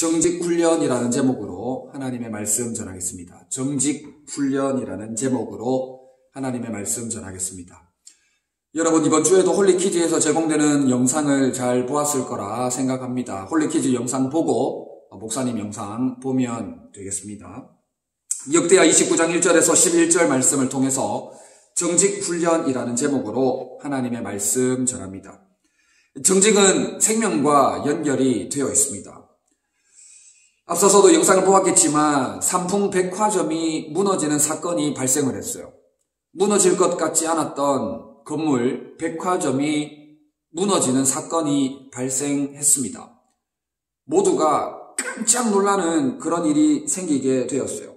정직훈련이라는 제목으로 하나님의 말씀 전하겠습니다. 정직훈련이라는 제목으로 하나님의 말씀 전하겠습니다. 여러분, 이번 주에도 홀리키즈에서 제공되는 영상을 잘 보았을 거라 생각합니다. 홀리키즈 영상 보고 목사님 영상 보면 되겠습니다. 역대하 29장 1절에서 11절 말씀을 통해서 정직훈련이라는 제목으로 하나님의 말씀 전합니다. 정직은 생명과 연결이 되어 있습니다. 앞서서도 영상을 보았겠지만 삼풍백화점이 무너지는 사건이 발생을 했어요. 무너질 것 같지 않았던 건물 백화점이 무너지는 사건이 발생했습니다. 모두가 깜짝 놀라는 그런 일이 생기게 되었어요.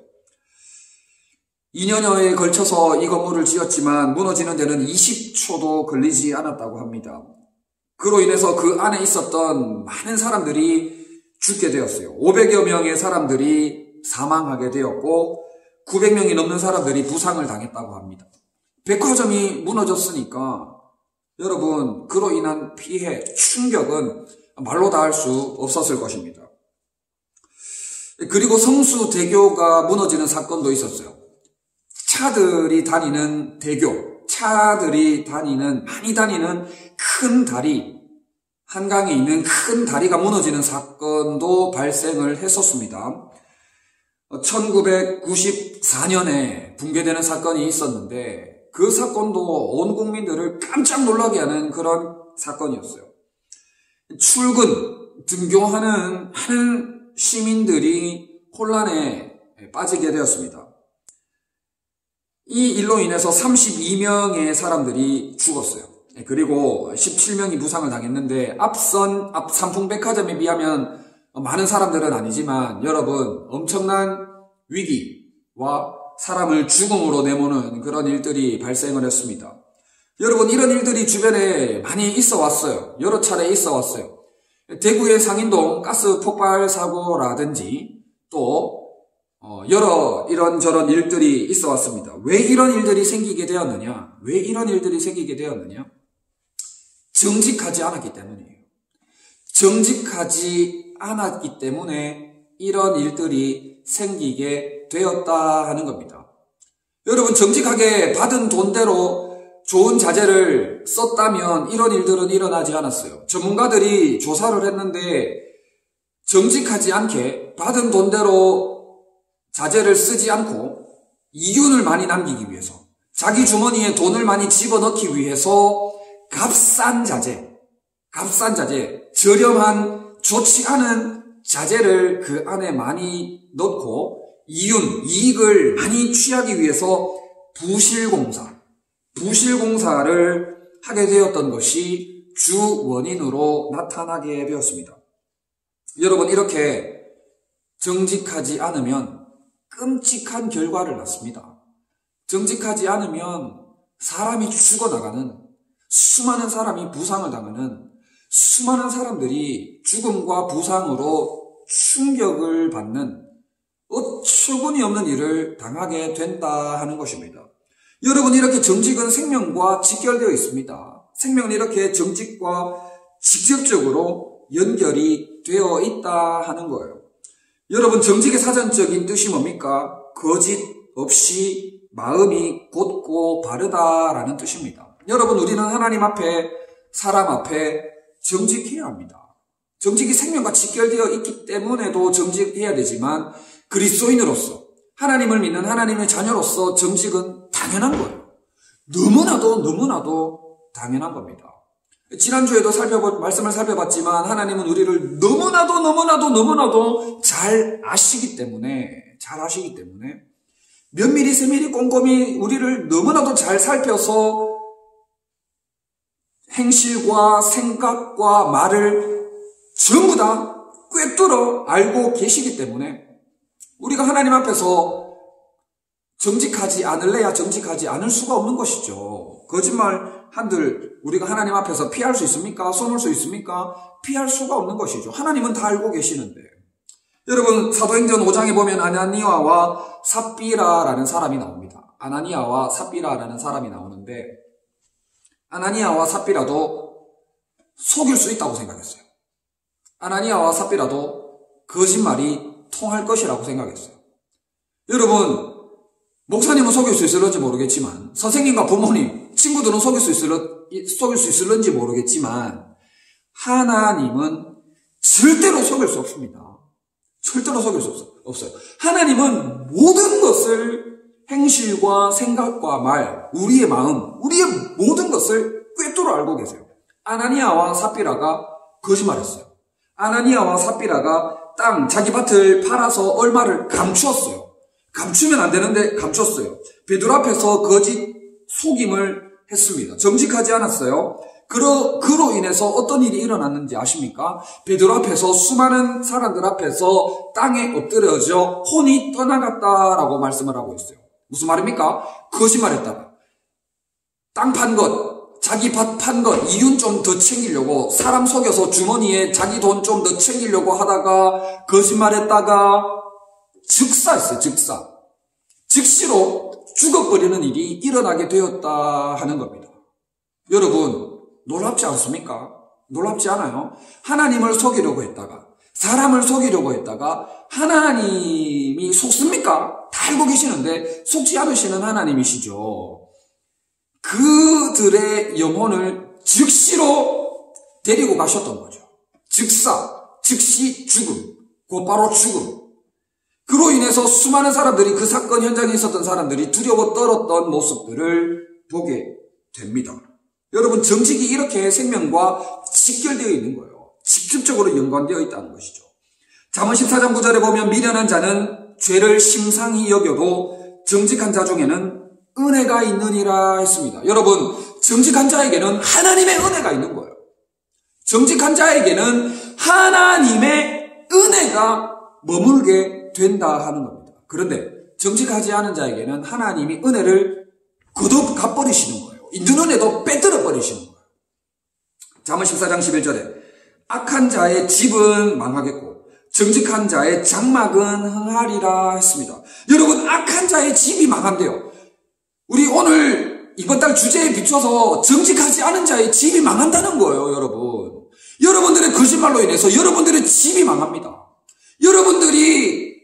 2년여에 걸쳐서 이 건물을 지었지만 무너지는 데는 20초도 걸리지 않았다고 합니다. 그로 인해서 그 안에 있었던 많은 사람들이 죽게 되었어요. 500여 명의 사람들이 사망하게 되었고 900명이 넘는 사람들이 부상을 당했다고 합니다. 백화점이 무너졌으니까 여러분, 그로 인한 피해, 충격은 말로 다 할 수 없었을 것입니다. 그리고 성수대교가 무너지는 사건도 있었어요. 차들이 다니는 대교, 많이 다니는 큰 다리, 한강에 있는 큰 다리가 무너지는 사건도 발생을 했었습니다. 1994년에 붕괴되는 사건이 있었는데 그 사건도 온 국민들을 깜짝 놀라게 하는 그런 사건이었어요. 출근, 등교하는 한 시민들이 혼란에 빠지게 되었습니다. 이 일로 인해서 32명의 사람들이 죽었어요. 그리고 17명이 부상을 당했는데 앞 삼풍백화점에 비하면 많은 사람들은 아니지만 여러분, 엄청난 위기와 사람을 죽음으로 내모는 그런 일들이 발생을 했습니다. 여러분, 이런 일들이 주변에 많이 있어 왔어요. 여러 차례 있어 왔어요. 대구의 상인동 가스 폭발 사고라든지 또 여러 이런저런 일들이 있어 왔습니다. 왜 이런 일들이 생기게 되었느냐? 정직하지 않았기 때문이에요. 정직하지 않았기 때문에 이런 일들이 생기게 되었다 하는 겁니다. 여러분, 정직하게 받은 돈대로 좋은 자재를 썼다면 이런 일들은 일어나지 않았어요. 전문가들이 조사를 했는데 정직하지 않게 받은 돈대로 자재를 쓰지 않고 이윤을 많이 남기기 위해서, 자기 주머니에 돈을 많이 집어넣기 위해서 값싼 자재, 저렴한 좋지 않은 자재를 그 안에 많이 넣고 이익을 많이 취하기 위해서 부실공사를 하게 되었던 것이 주 원인으로 나타나게 되었습니다. 여러분, 이렇게 정직하지 않으면 끔찍한 결과를 낳습니다. 정직하지 않으면 사람이 죽어나가는, 수많은 사람이 부상을 당하는, 수많은 사람들이 죽음과 부상으로 충격을 받는 어처구니 없는 일을 당하게 된다 하는 것입니다. 여러분, 이렇게 정직은 생명과 직결되어 있습니다. 생명은 이렇게 정직과 직접적으로 연결이 되어 있다 하는 거예요. 여러분, 정직의 사전적인 뜻이 뭡니까? 거짓 없이 마음이 곧고 바르다라는 뜻입니다. 여러분, 우리는 하나님 앞에, 사람 앞에 정직해야 합니다. 정직이 생명과 직결되어 있기 때문에도 정직해야 되지만 그리스도인으로서, 하나님을 믿는 하나님의 자녀로서 정직은 당연한 거예요. 너무나도 당연한 겁니다. 지난주에도 말씀을 살펴봤지만 하나님은 우리를 너무나도 잘 아시기 때문에 면밀히 세밀히 꼼꼼히 우리를 너무나도 잘 살펴서 행실과 생각과 말을 전부 다 꿰뚫어 알고 계시기 때문에 우리가 하나님 앞에서 정직하지 않을래야 정직하지 않을 수가 없는 것이죠. 거짓말 한들 우리가 하나님 앞에서 피할 수 있습니까? 숨을 수 있습니까? 피할 수가 없는 것이죠. 하나님은 다 알고 계시는데. 여러분, 사도행전 5장에 보면 아나니아와 삽비라라는 사람이 나옵니다. 아나니아와 삽비라라는 사람이 나오는데 아나니아와 삽비라도 속일 수 있다고 생각했어요. 아나니아와 삽비라도 거짓말이 통할 것이라고 생각했어요. 여러분, 목사님은 속일 수 있을런지 모르겠지만, 선생님과 부모님, 친구들은 속일 수 있을런지 모르겠지만, 하나님은 절대로 속일 수 없습니다. 절대로 속일 수 없어요. 하나님은 모든 것을 행실과 생각과 말, 우리의 마음, 우리의 모든 것을 꿰뚫어 알고 계세요. 아나니아와 삽비라가 거짓말했어요. 아나니아와 삽비라가 자기 밭을 팔아서 얼마를 감추었어요. 감추면 안 되는데 감췄어요. 베드로 앞에서 거짓 속임을 했습니다. 정직하지 않았어요. 그로 인해서 어떤 일이 일어났는지 아십니까? 베드로 앞에서 수많은 사람들 앞에서 땅에 엎드려져 혼이 떠나갔다라고 말씀을 하고 있어요. 무슨 말입니까? 거짓말했다가 땅 판 것, 자기 밭 판 것, 이윤 좀 더 챙기려고 사람 속여서 주머니에 자기 돈 좀 더 챙기려고 하다가 거짓말했다가 즉사했어요. 즉시로 죽어버리는 일이 일어나게 되었다 하는 겁니다. 여러분, 놀랍지 않습니까? 놀랍지 않아요? 하나님을 속이려고 했다가, 사람을 속이려고 했다가, 하나님이 속습니까? 다 알고 계시는데 속지 않으시는 하나님이시죠. 그들의 영혼을 즉시로 데리고 가셨던 거죠. 즉시 죽음, 곧바로 죽음. 그로 인해서 수많은 사람들이, 그 사건 현장에 있었던 사람들이 두려워 떨었던 모습들을 보게 됩니다. 여러분, 정직이 이렇게 생명과 직결되어 있는 거예요. 직접적으로 연관되어 있다는 것이죠. 잠언 14장 9절에 보면 미련한 자는 죄를 심상히 여겨도 정직한 자 중에는 은혜가 있느니라 했습니다. 여러분, 정직한 자에게는 하나님의 은혜가 있는 거예요. 정직한 자에게는 하나님의 은혜가 머물게 된다 하는 겁니다. 그런데 정직하지 않은 자에게는 하나님이 은혜를 거듭 갚아버리시는 거예요. 있는 은혜도 빼들어 버리시는 거예요. 잠언 14장 11절에 악한 자의 집은 망하겠고 정직한 자의 장막은 흥하리라 했습니다. 여러분, 악한 자의 집이 망한대요. 우리 오늘 이번 달 주제에 비춰서 정직하지 않은 자의 집이 망한다는 거예요. 여러분, 여러분들의 거짓말로 인해서 여러분들의 집이 망합니다. 여러분들이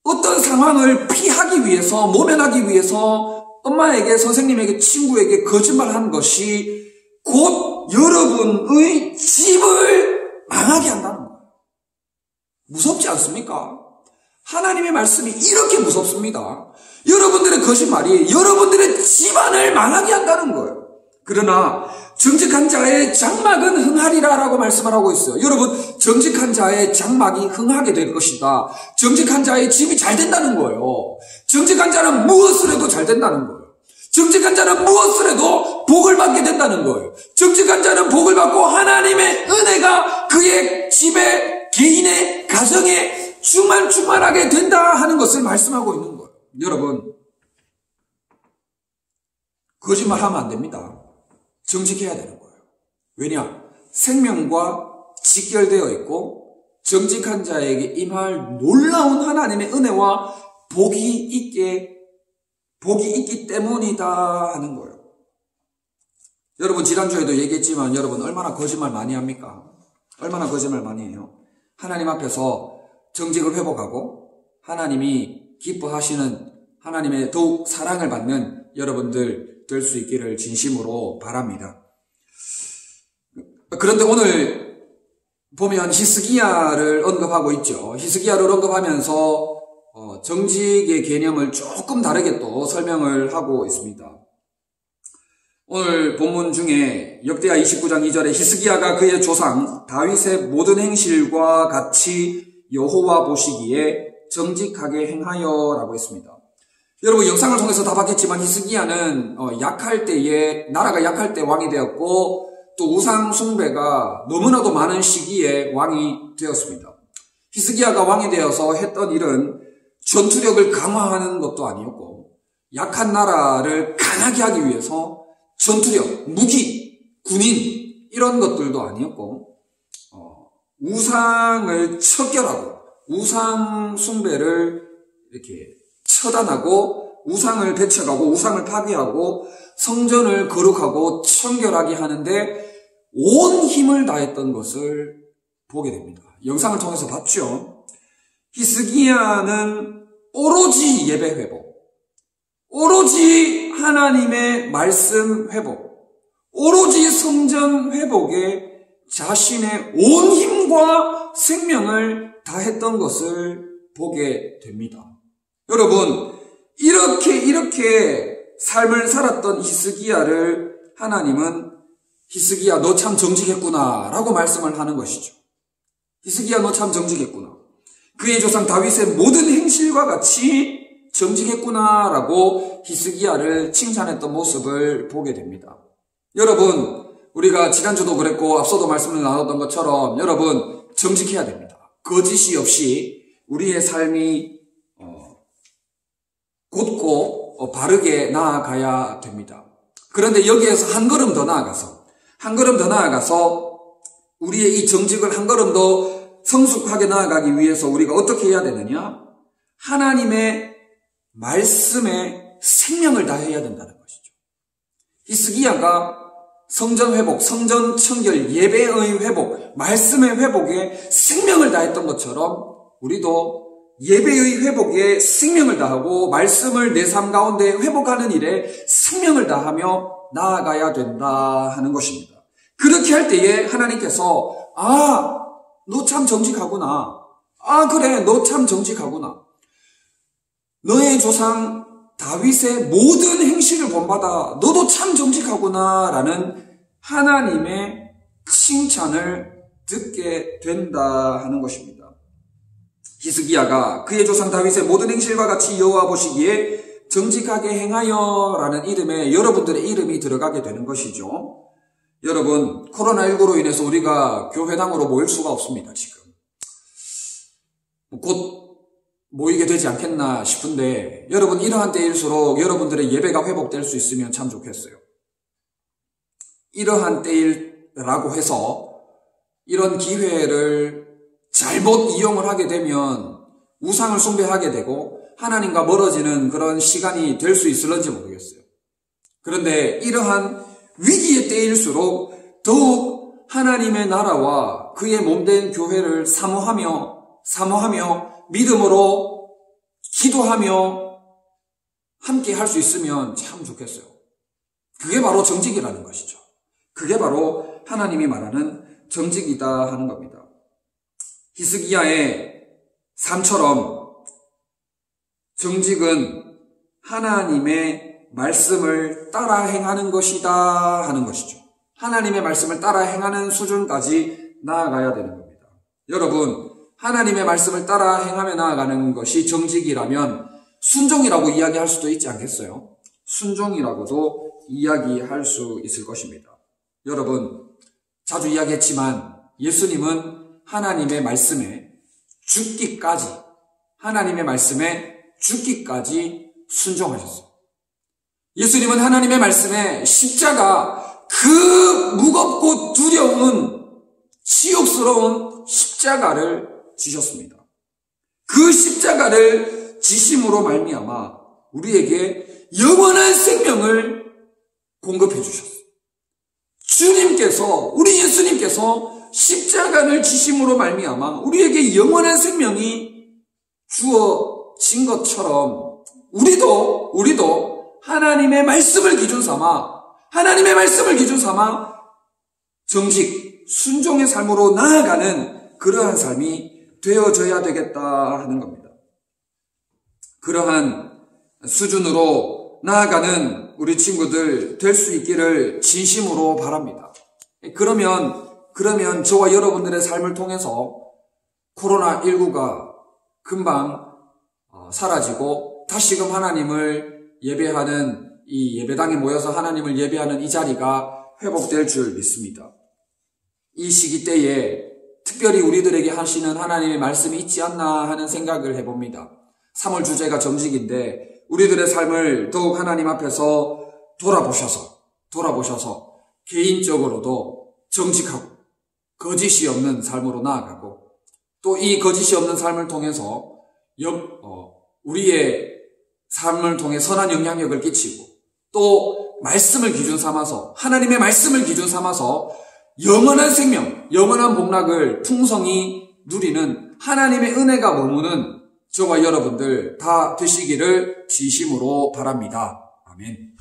어떤 상황을 피하기 위해서, 모면하기 위해서 엄마에게, 선생님에게, 친구에게 거짓말하는 것이 곧 여러분의 집을 망하게 한다는 거예요. 무섭지 않습니까? 하나님의 말씀이 이렇게 무섭습니다. 여러분들의 거짓말이 여러분들의 집안을 망하게 한다는 거예요. 그러나 정직한 자의 장막은 흥하리라 라고 말씀을 하고 있어요. 여러분, 정직한 자의 장막이 흥하게 될 것이다. 정직한 자의 집이 잘 된다는 거예요. 정직한 자는 무엇을 해도 잘 된다는 거예요. 정직한 자는 무엇을 해도 복을 받게 된다는 거예요. 정직한 자는 복을 받고 하나님의 은혜가 그의 집에, 개인의 가정에 충만하게 된다 하는 것을 말씀하고 있는 거예요. 여러분, 거짓말하면 안 됩니다. 정직해야 되는 거예요. 왜냐? 생명과 직결되어 있고 정직한 자에게 임할 놀라운 하나님의 은혜와 복이 있기 때문이다 하는 거예요. 여러분, 지난주에도 얘기했지만 여러분 얼마나 거짓말 많이 합니까? 얼마나 거짓말 많이 해요? 하나님 앞에서 정직을 회복하고 하나님이 기뻐하시는, 하나님의 더욱 사랑을 받는 여러분들 될 수 있기를 진심으로 바랍니다. 그런데 오늘 보면 히스기야를 언급하고 있죠. 히스기야를 언급하면서 정직의 개념을 조금 다르게 또 설명을 하고 있습니다. 오늘 본문 중에 역대하 29장 2절에 히스기야가 그의 조상 다윗의 모든 행실과 같이 여호와 보시기에 정직하게 행하여 라고 했습니다. 여러분, 영상을 통해서 다 봤겠지만 히스기야는 나라가 약할 때 왕이 되었고 또 우상 숭배가 너무나도 많은 시기에 왕이 되었습니다. 히스기야가 왕이 되어서 했던 일은 전투력을 강화하는 것도 아니었고 약한 나라를 강하게 하기 위해서 전투력, 무기, 군인 이런 것들도 아니었고 우상을 척결하고 우상 숭배를 이렇게 처단하고 우상을 배척하고 우상을 파괴하고 성전을 거룩하고 청결하게 하는데 온 힘을 다했던 것을 보게 됩니다. 영상을 통해서 봤죠. 히스기야는 오로지 예배 회복, 오로지 하나님의 말씀 회복, 오로지 성전 회복에 자신의 온 힘과 생명을 다했던 것을 보게 됩니다. 여러분, 이렇게 삶을 살았던 히스기야를 하나님은 히스기야 너 참 정직했구나 라고 말씀을 하는 것이죠. 히스기야 너 참 정직했구나. 그의 조상 다윗의 모든 행실과 같이 정직했구나 라고 히스기야를 칭찬했던 모습을 보게 됩니다. 여러분, 우리가 지난주도 그랬고 앞서도 말씀을 나눴던 것처럼 여러분 정직해야 됩니다. 거짓이 없이 우리의 삶이 곧고 바르게 나아가야 됩니다. 그런데 여기에서 한 걸음 더 나아가서 우리의 이 정직을 한 걸음 더 성숙하게 나아가기 위해서 우리가 어떻게 해야 되느냐? 하나님의 말씀에 생명을 다해야 된다는 것이죠. 히스기야가 성전 회복, 성전 청결, 예배의 회복, 말씀의 회복에 생명을 다했던 것처럼 우리도 예배의 회복에 생명을 다하고 말씀을 내 삶 가운데 회복하는 일에 생명을 다하며 나아가야 된다 하는 것입니다. 그렇게 할 때에 하나님께서 너 참 정직하구나. 그래, 너 참 정직하구나. 너의 조상 다윗의 모든 행실을 본받아 너도 참 정직하구나 라는 하나님의 칭찬을 듣게 된다 하는 것입니다. 히스기야가 그의 조상 다윗의 모든 행실과 같이 여호와 보시기에 정직하게 행하여 라는 이름에 여러분들의 이름이 들어가게 되는 것이죠. 여러분, 코로나19로 인해서 우리가 교회당으로 모일 수가 없습니다. 지금 곧 모이게 되지 않겠나 싶은데 여러분, 이러한 때일수록 여러분들의 예배가 회복될 수 있으면 참 좋겠어요. 이러한 때일라고 해서 이런 기회를 잘못 이용을 하게 되면 우상을 숭배하게 되고 하나님과 멀어지는 그런 시간이 될 수 있을런지 모르겠어요. 그런데 이러한 위기의 때일수록 더욱 하나님의 나라와 그의 몸된 교회를 사모하며 믿음으로 기도하며 함께 할 수 있으면 참 좋겠어요. 그게 바로 정직이라는 것이죠. 그게 바로 하나님이 말하는 정직이다 하는 겁니다. 히스기야의 삶처럼 정직은 하나님의 말씀을 따라 행하는 것이다 하는 것이죠. 하나님의 말씀을 따라 행하는 수준까지 나아가야 되는 겁니다. 여러분, 하나님의 말씀을 따라 행하며 나아가는 것이 정직이라면 순종이라고 이야기할 수도 있지 않겠어요? 순종이라고도 이야기할 수 있을 것입니다. 여러분, 자주 이야기했지만 예수님은 하나님의 말씀에 죽기까지 순종하셨어요. 예수님은 하나님의 말씀에 십자가, 그 무겁고 두려운 치욕스러운 십자가를 지셨습니다. 그 십자가를 지심으로 말미암아 우리에게 영원한 생명을 공급해 주셨어요. 주님께서, 우리 예수님께서 십자가를 지심으로 말미암아 우리에게 영원한 생명이 주어진 것처럼 우리도 하나님의 말씀을 기준 삼아 정직, 순종의 삶으로 나아가는 그러한 삶이 되어져야 되겠다 하는 겁니다. 그러한 수준으로 나아가는 우리 친구들 될 수 있기를 진심으로 바랍니다. 그러면 저와 여러분들의 삶을 통해서 코로나19가 금방 사라지고 다시금 하나님을 예배하는 이 예배당에 모여서 하나님을 예배하는 이 자리가 회복될 줄 믿습니다. 이 시기 때에 특별히 우리들에게 하시는 하나님의 말씀이 있지 않나 하는 생각을 해봅니다. 3월 주제가 정직인데 우리들의 삶을 더욱 하나님 앞에서 돌아보셔서 개인적으로도 정직하고 거짓이 없는 삶으로 나아가고 또 이 거짓이 없는 삶을 통해서 우리의 삶을 통해 선한 영향력을 끼치고 또 말씀을 기준 삼아서 하나님의 말씀을 기준 삼아서 영원한 생명, 영원한 복락을 풍성히 누리는 하나님의 은혜가 머무는 저와 여러분들 다 되시기를 진심으로 바랍니다. 아멘.